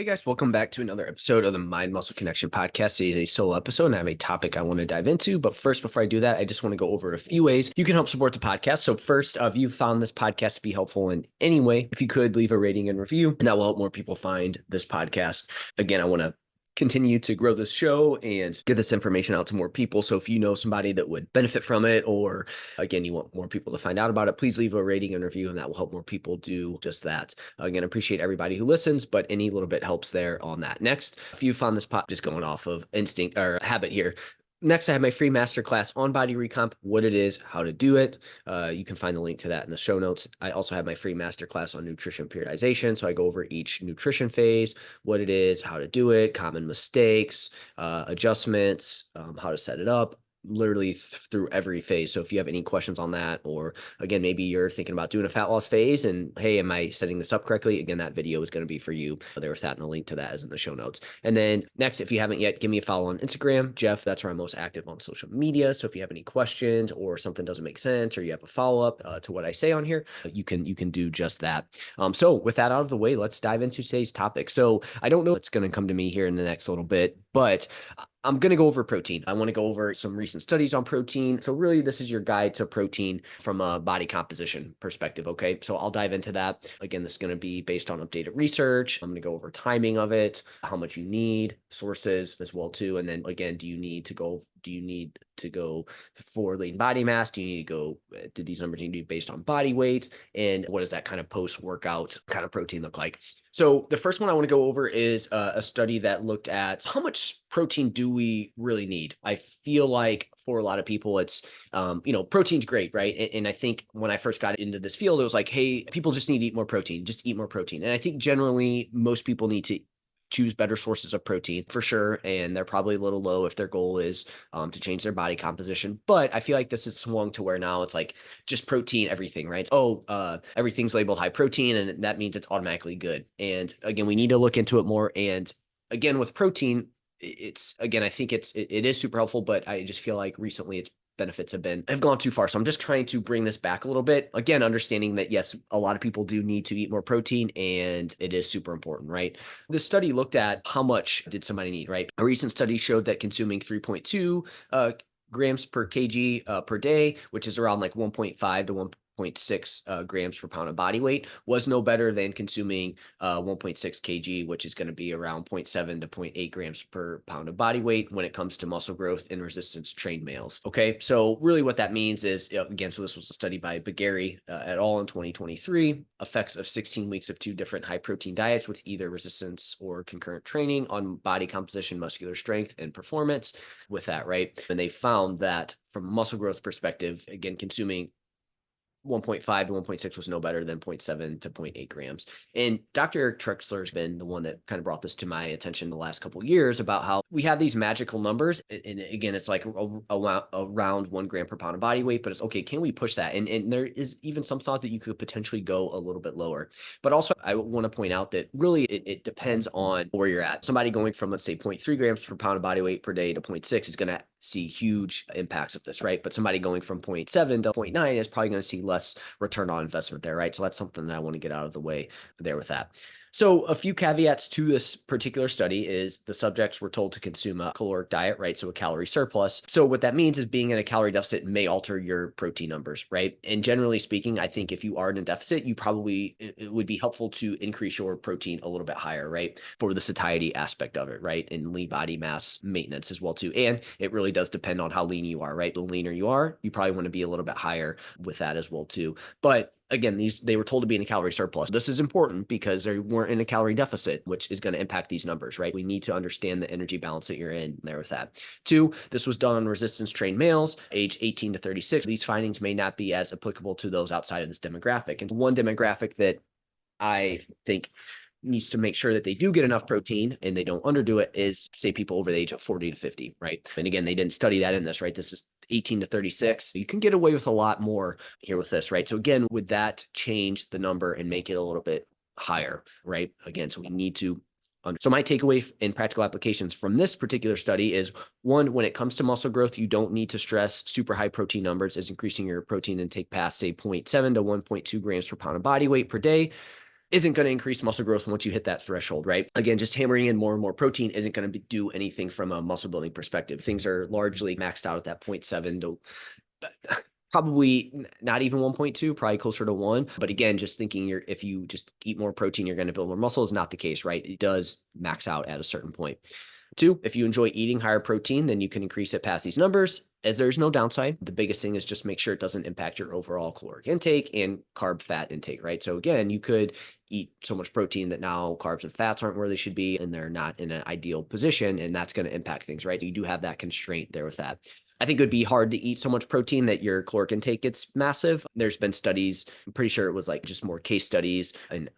Hey guys, welcome back to another episode of the Mind Muscle Connection podcast. It is a solo episode and I have a topic I want to dive into. But first, before I do that, I just want to go over a few ways you can help support the podcast. So first, if you found this podcast to be helpful in any way, if you could leave a rating and review, and that will help more people find this podcast. Again, I want to continue to grow this show and get this information out to more people. So if you know somebody that would benefit from it, or again, you want more people to find out about it, please leave a rating and review, and that will help more people do just that. Again, appreciate everybody who listens, but any little bit helps there on that. Next, if you found this just going off of instinct or habit here, next, I have my free masterclass on body recomp, what it is, how to do it. You can find the link to that in the show notes. I also have my free masterclass on nutrition periodization. So I go over each nutrition phase, what it is, how to do it, common mistakes, adjustments, how to set it up, literally through every phase. So if you have any questions on that, or again, maybe you're thinking about doing a fat loss phase and hey, am I setting this up correctly? Again, that video is going to be for you. There with that, and a link to that is in the show notes. And then next, if you haven't yet, give me a follow on Instagram, Jeff. That's where I'm most active on social media. So if you have any questions or something doesn't make sense, or you have a follow-up to what I say on here, you can do just that. So with that out of the way, let's dive into today's topic. So I don't know what's going to come to me here in the next little bit, but I'm going to go over protein. I want to go over some recent studies on protein. So really, this is your guide to protein from a body composition perspective. Okay. So I'll dive into that. Again, this is going to be based on updated research. I'm going to go over timing of it, how much you need, sources as well too. And then again, do you need to go for lean body mass? Do you need to go, do these numbers need to be based on body weight? And what does that kind of post-workout kind of protein look like? So the first one I want to go over is a study that looked at how much protein do we really need. I feel like for a lot of people, it's, protein's great, right? And I think when I first got into this field, it was like, hey, people just need to eat more protein, just eat more protein. And I think generally most people need to choose better sources of protein for sure. And they're probably a little low if their goal is to change their body composition. But I feel like this is swung to where now it's like just protein, everything, right? Everything's labeled high protein and that means it's automatically good. And again, we need to look into it more. And again, with protein, I think it is super helpful, but I just feel like recently its benefits have gone too far. So I'm just trying to bring this back a little bit. Again, understanding that yes, a lot of people do need to eat more protein and it is super important, right? This study looked at how much did somebody need, right? A recent study showed that consuming 3.2 grams per kg per day, which is around like 1.5 to 1.6 grams per pound of body weight, was no better than consuming 1.6 kg, which is going to be around 0.7 to 0.8 grams per pound of body weight when it comes to muscle growth in resistance trained males. Okay, so really what that means is, again, so this was a study by Bagari et al. In 2023, effects of 16 weeks of two different high protein diets with either resistance or concurrent training on body composition, muscular strength, and performance with that, right? And they found that from a muscle growth perspective, again, consuming 1.5 to 1.6 was no better than 0.7 to 0.8 grams. And Dr. Eric Trexler has been the one that kind of brought this to my attention the last couple of years about how we have these magical numbers. And again, it's like around 1 gram per pound of body weight, but it's okay, can we push that? And there is even some thought that you could potentially go a little bit lower. But also, I want to point out that really it depends on where you're at. Somebody going from, let's say, 0.3 grams per pound of body weight per day to 0.6 is going to see huge impacts of this, right? But somebody going from 0.7 to 0.9 is probably going to see less return on investment there, right? So that's something that I want to get out of the way there with that. So a few caveats to this particular study is the subjects were told to consume a caloric diet, right? So a calorie surplus. So what that means is being in a calorie deficit may alter your protein numbers, right? And generally speaking, I think if you are in a deficit, it would be helpful to increase your protein a little bit higher, right? For the satiety aspect of it, right? And lean body mass maintenance as well too. And it really does depend on how lean you are, right? The leaner you are, you probably want to be a little bit higher with that as well too. But again, they were told to be in a calorie surplus. This is important because they weren't in a calorie deficit, which is going to impact these numbers, right? We need to understand the energy balance that you're in there with that. 2, this was done on resistance trained males, age 18 to 36. These findings may not be as applicable to those outside of this demographic. And one demographic that I think needs to make sure that they do get enough protein and they don't underdo it is, say, people over the age of 40 to 50, right? And again, they didn't study that in this, right? This is 18 to 36. You can get away with a lot more here with this, right? So again, would that change the number and make it a little bit higher, right? Again, so we need to so my takeaway in practical applications from this particular study is, one, when it comes to muscle growth, you don't need to stress super high protein numbers as increasing your protein intake past, say, 0.7 to 1.2 grams per pound of body weight per day. isn't going to increase muscle growth once you hit that threshold, right? Again, just hammering in more and more protein isn't going to do anything from a muscle building perspective. Things are largely maxed out at that 0.7 to probably not even 1.2, probably closer to 1. But again, just thinking if you just eat more protein, you're going to build more muscle is not the case, right? It does max out at a certain point. 2, if you enjoy eating higher protein, then you can increase it past these numbers, as there's no downside. The biggest thing is just make sure it doesn't impact your overall caloric intake and carb fat intake, right? So again, you could eat so much protein that now carbs and fats aren't where they should be, and they're not in an ideal position, and that's going to impact things, right? So you do have that constraint there with that. I think it would be hard to eat so much protein that your caloric intake gets massive. There's been studies, I'm pretty sure it was like just more case studies, and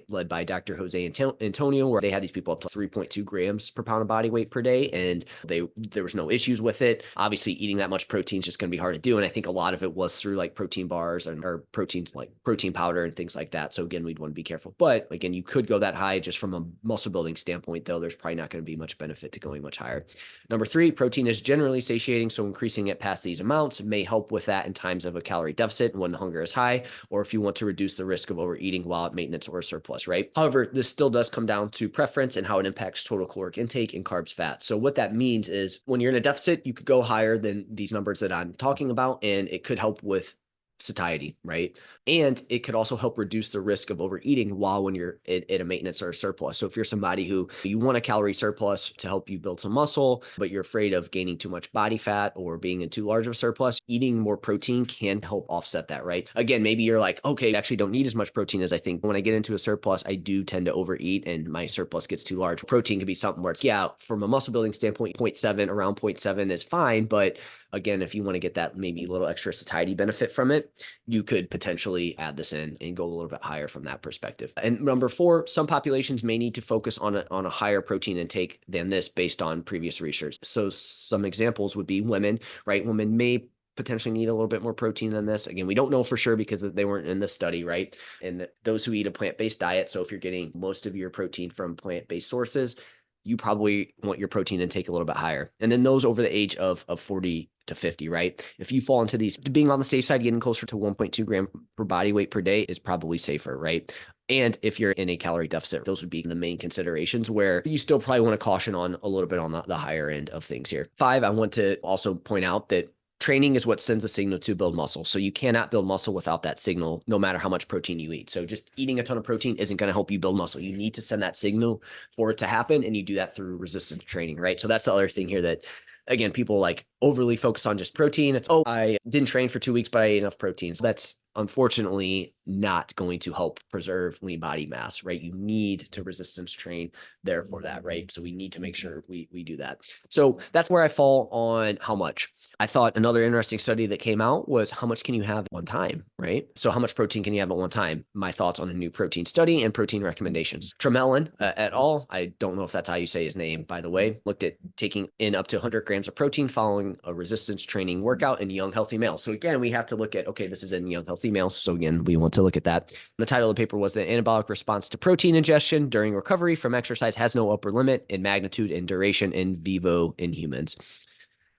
led by Dr. Jose Antonio, where they had these people up to 3.2 grams per pound of body weight per day, and there was no issues with it. Obviously, eating that much protein is just going to be hard to do, and I think a lot of it was through like protein bars or proteins like protein powder and things like that. So again, we'd want to be careful. But again, you could go that high just from a muscle building standpoint, though there's probably not going to be much benefit to going much higher. Number 3, protein is generally satiating, so increasing it past these amounts may help with that in times of a calorie deficit when hunger is high, or if you want to reduce the risk of overeating while at maintenance or surplus, right? However, this still does come down to preference and how it impacts total caloric intake and carbs, fat. So what that means is when you're in a deficit, you could go higher than these numbers that I'm talking about, and it could help with satiety, right? And it could also help reduce the risk of overeating when you're at a maintenance or a surplus. So if you're somebody who you want a calorie surplus to help you build some muscle, but you're afraid of gaining too much body fat or being in too large of a surplus, eating more protein can help offset that, right? Again, maybe you're like, okay, I actually don't need as much protein as I think. When I get into a surplus, I do tend to overeat and my surplus gets too large. Protein could be something where it's, yeah, from a muscle building standpoint, 0.7, around 0.7 is fine. But again, if you want to get that maybe a little extra satiety benefit from it, you could potentially add this in and go a little bit higher from that perspective. And number 4, some populations may need to focus on a higher protein intake than this based on previous research. So some examples would be women, right? Women may potentially need a little bit more protein than this. Again, we don't know for sure because they weren't in the study, right? And those who eat a plant-based diet, so if you're getting most of your protein from plant-based sources, you probably want your protein intake a little bit higher. And then those over the age of 40 to 50, right? If you fall into these, being on the safe side, getting closer to 1.2 gram per body weight per day is probably safer, right? And if you're in a calorie deficit, those would be the main considerations where you still probably want to caution on a little bit on the higher end of things here. 5, I want to also point out that training is what sends a signal to build muscle. So you cannot build muscle without that signal, no matter how much protein you eat. So just eating a ton of protein isn't going to help you build muscle. You need to send that signal for it to happen. And you do that through resistance training, right? So that's the other thing here that, again, people like overly focus on just protein. It's, oh, I didn't train for 2 weeks, but I ate enough protein. So that's unfortunately not going to help preserve lean body mass, right? You need to resistance train there for that, right? So we need to make sure we do that. So that's where I fall on how much. I thought another interesting study that came out was how much can you have at one time, right? So how much protein can you have at one time? My thoughts on a new protein study and protein recommendations. Tremelin et al., I don't know if that's how you say his name, by the way, looked at taking in up to 100 grams of protein following a resistance training workout in young, healthy males. So again, we have to look at, okay, this is in young, healthy males. So again, we want to look at that. The title of the paper was the anabolic response to protein ingestion during recovery from exercise has no upper limit in magnitude and duration in vivo in humans.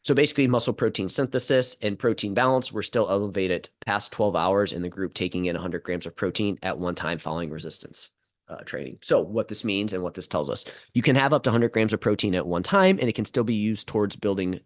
So basically, muscle protein synthesis and protein balance were still elevated past 12 hours in the group taking in 100 grams of protein at one time following resistance training. So what this means and what this tells us, you can have up to 100 grams of protein at one time, and it can still be used towards building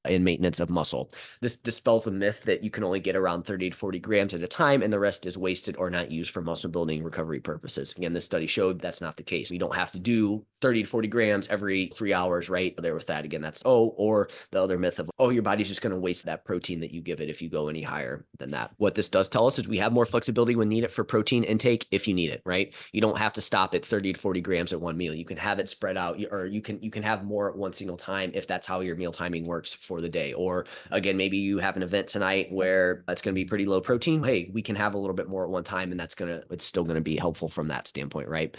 and maintenance of muscle. This dispels the myth that you can only get around 30 to 40 grams at a time and the rest is wasted or not used for muscle building recovery purposes. Again, this study showed that's not the case. You don't have to do 30 to 40 grams every 3 hours, right? There with that, again, that's, or the other myth of, your body's just going to waste that protein that you give it if you go any higher than that. What this does tell us is we have more flexibility when needed for protein intake if you need it, right? You don't have to stop at 30 to 40 grams at one meal. You can have it spread out, or you can have more at one single time if that's how your meal timing works for the day. Or again, maybe you have an event tonight where it's going to be pretty low protein. Hey, we can have a little bit more at one time, and it's still going to be helpful from that standpoint, right?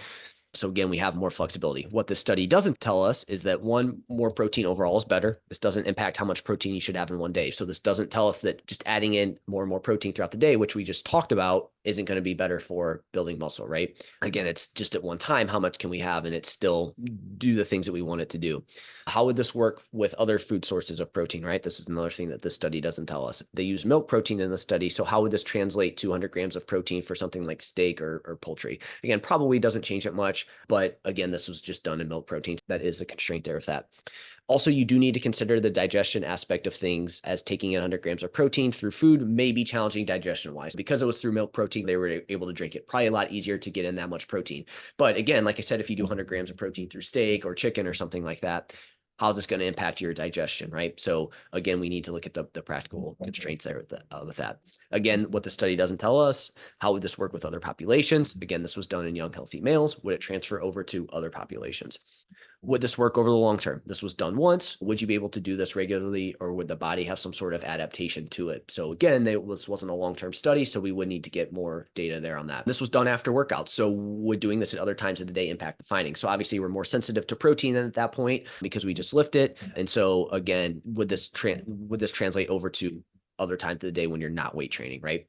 So again, we have more flexibility. What this study doesn't tell us is that more protein overall is better. This doesn't impact how much protein you should have in one day. So this doesn't tell us that just adding in more and more protein throughout the day, which we just talked about, isn't going to be better for building muscle, right? Again, it's just at one time, how much can we have and it still do the things that we want it to do? How would this work with other food sources of protein, right? This is another thing that this study doesn't tell us. They use milk protein in the study. So how would this translate to 100 grams of protein for something like steak or poultry? Again, probably doesn't change it much, but again, this was just done in milk protein. That is a constraint there with that. Also, you do need to consider the digestion aspect of things, as taking 100 grams of protein through food may be challenging digestion wise. Because it was through milk protein, they were able to drink it. Probably a lot easier to get in that much protein. But again, like I said, if you do 100 grams of protein through steak or chicken or something like that, how's this going to impact your digestion, right? So again, we need to look at the practical constraints there with that. Again, what the study doesn't tell us, how would this work with other populations? Again, this was done in young, healthy males. Would it transfer over to other populations? Would this work over the long term? This was done once. Would you be able to do this regularly, or would the body have some sort of adaptation to it? So again, this wasn't a long-term study, so we would need to get more data there on that. This was done after workouts. So would doing this at other times of the day impact the findings? So obviously we're more sensitive to protein than at that point because we just lift it. And so again, would this translate over to other times of the day when you're not weight training, right?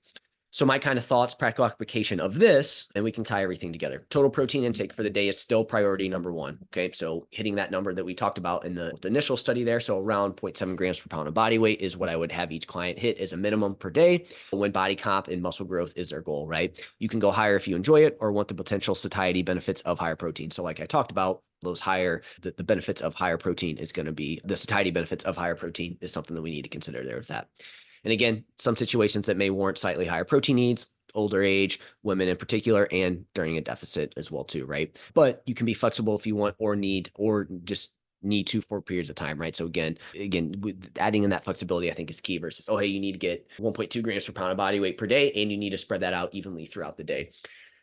So my kind of thoughts, practical application of this, and we can tie everything together. Total protein intake for the day is still priority number one. Okay, so hitting that number that we talked about in the initial study there, so around 0.7 grams per pound of body weight is what I would have each client hit as a minimum per day when body comp and muscle growth is their goal, right? You can go higher if you enjoy it or want the potential satiety benefits of higher protein. So like I talked about, those higher, the benefits of higher protein is going to be, the satiety benefits of higher protein is something that we need to consider there with that. And again, some situations that may warrant slightly higher protein needs, older age, women in particular, and during a deficit as well too, right? But you can be flexible if you want or need, or just need to for periods of time, right? So again, adding in that flexibility, I think is key versus, oh, hey, you need to get 1.2 grams per pound of body weight per day, and you need to spread that out evenly throughout the day.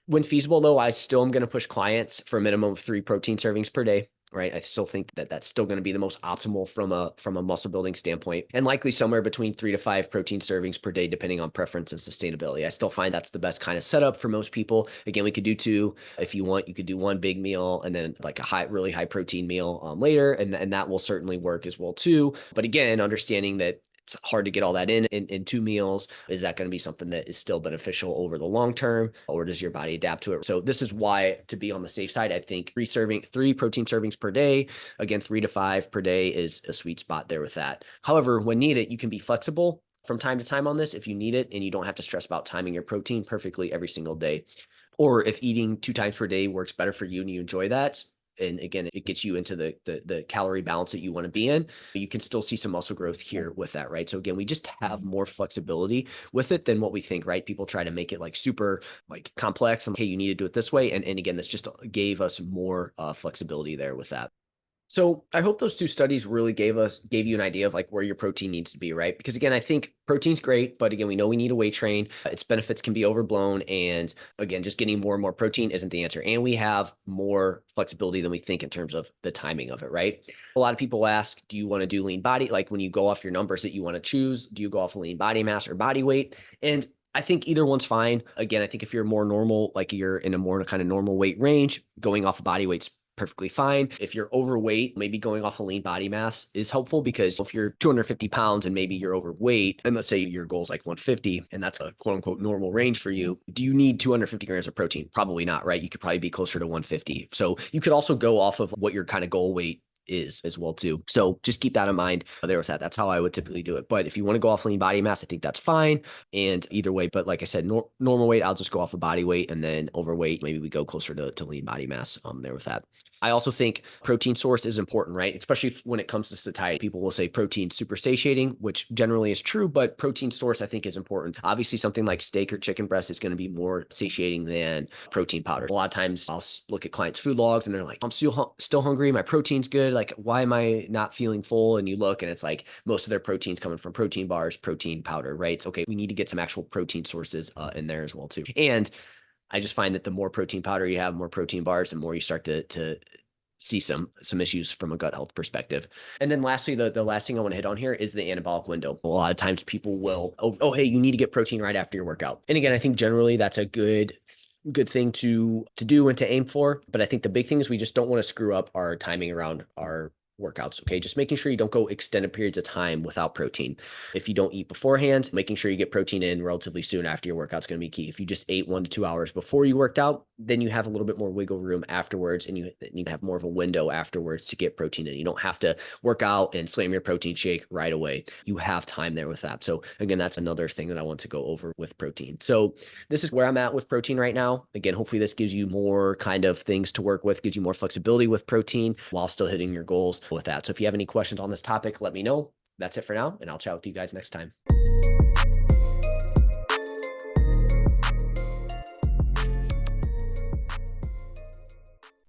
When feasible though, I still am going to push clients for a minimum of 3 protein servings per day. Right. I still think that that's still going to be the most optimal from a muscle building standpoint, and likely somewhere between 3 to 5 protein servings per day, depending on preference and sustainability. I still find that's the best kind of setup for most people. Again, we could do 2 if you want. You could do 1 big meal and then like a really high protein meal later, and that will certainly work as well too. But again, understanding that it's hard to get all that in 2 meals. Is that going to be something that is still beneficial over the long term, or does your body adapt to it? So this is why, to be on the safe side, I think 3 protein servings per day, again, 3 to 5 per day is a sweet spot there with that. However, when needed, you can be flexible from time to time on this if you need it, and you don't have to stress about timing your protein perfectly every single day. Or if eating 2 times per day works better for you and you enjoy that, and again, it gets you into the calorie balance that you want to be in, you can still see some muscle growth here with that, right? So again, we just have more flexibility with it than what we think, right? People try to make it like super like complex and, hey, you need to do it this way. And again, this just gave us more flexibility there with that. So I hope those 2 studies really gave you an idea of like where your protein needs to be, right? Because again, I think protein's great, but again, we know we need a weight train. Its benefits can be overblown. And again, just getting more and more protein isn't the answer. And we have more flexibility than we think in terms of the timing of it, right? A lot of people ask, do you want to do lean body? Like when you go off your numbers that you want to choose, do you go off of lean body mass or body weight? And I think either one's fine. Again, I think if you're more normal, like you're in a more kind of normal weight range, going off of body weight's perfectly fine. If you're overweight, maybe going off a lean body mass is helpful, because if you're 250 pounds and maybe you're overweight, and let's say your goal is like 150, and that's a quote unquote normal range for you, do you need 250 grams of protein? Probably not, right? You could probably be closer to 150. So you could also go off of what your kind of goal weight is as well too. So just keep that in mind there with that. That's how I would typically do it. But if you want to go off lean body mass, I think that's fine. And either way, but like I said, normal weight, I'll just go off of body weight, and then overweight, maybe we go closer to lean body mass there with that. I also think protein source is important, right? Especially when it comes to satiety. People will say protein super satiating, which generally is true, but protein source I think is important. Obviously, something like steak or chicken breast is going to be more satiating than protein powder. A lot of times I'll look at clients' food logs and they're like, I'm still hungry. My protein's good. Like, why am I not feeling full? And you look and it's like most of their protein's coming from protein bars, protein powder, right? It's okay. We need to get some actual protein sources in there as well too. And I just find that the more protein powder you have, more protein bars, the more you start to see some issues from a gut health perspective. And then lastly, the last thing I want to hit on here is the anabolic window. A lot of times people will, oh, hey, you need to get protein right after your workout. And again, I think generally that's a good thing to do and to aim for. But I think the big thing is we just don't want to screw up our timing around our workouts. Okay. Just making sure you don't go extended periods of time without protein. If you don't eat beforehand, making sure you get protein in relatively soon after your workout is going to be key. If you just ate 1 to 2 hours before you worked out, then you have a little bit more wiggle room afterwards, and you have more of a window afterwards to get protein in. You don't have to work out and slam your protein shake right away. You have time there with that. So again, that's another thing that I want to go over with protein. So this is where I'm at with protein right now. Again, hopefully this gives you more kind of things to work with, gives you more flexibility with protein while still hitting your goals with that. So if you have any questions on this topic, let me know. That's it for now, and I'll chat with you guys next time.